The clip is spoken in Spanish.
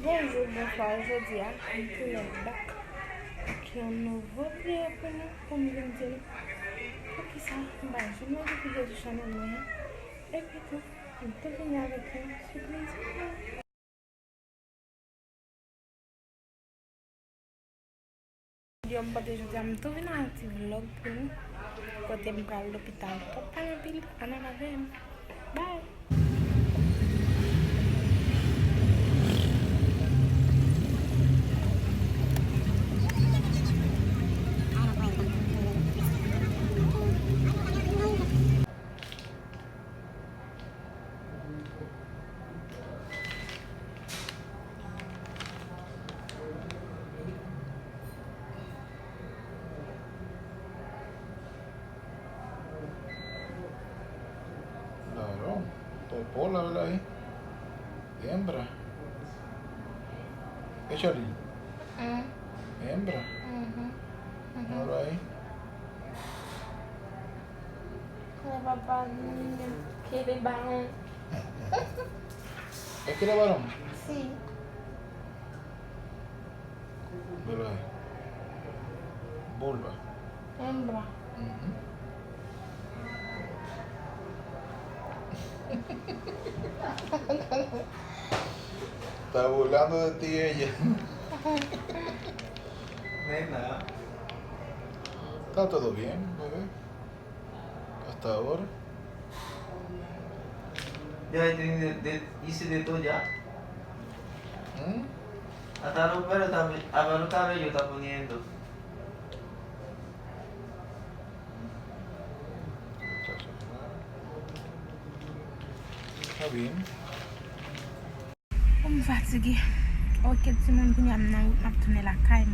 Bonjour, bonsoir, aujourd'hui, on peut le bac qui est un nouveau vidéo pour nous, comme je me dis. Et puis ça, bah, je me dis que je suis moyen. Et puis tout, on peut venir avec une surprise. Je vais te dire, je vais un petit vlog pour nous. Quand je vais à l'hôpital, pas un pile, on en avait. Bye! Claro, topó la vela ahí. Hembra. Échale. Hembra. Ahora ahí. El papá quiere varón. ¿Es que era varón? Sí. Vela ahí. Vulva. Hembra. Está burlando de ti ella. Nena, Está todo bien, bebé. Hasta ahora. ya hice de todo ya. ¿Mm? Hasta los pelos también, hasta los cabellos está poniendo. Está bien. Je suis fatiguée. Ok, tout le monde vient à me tourner la caille.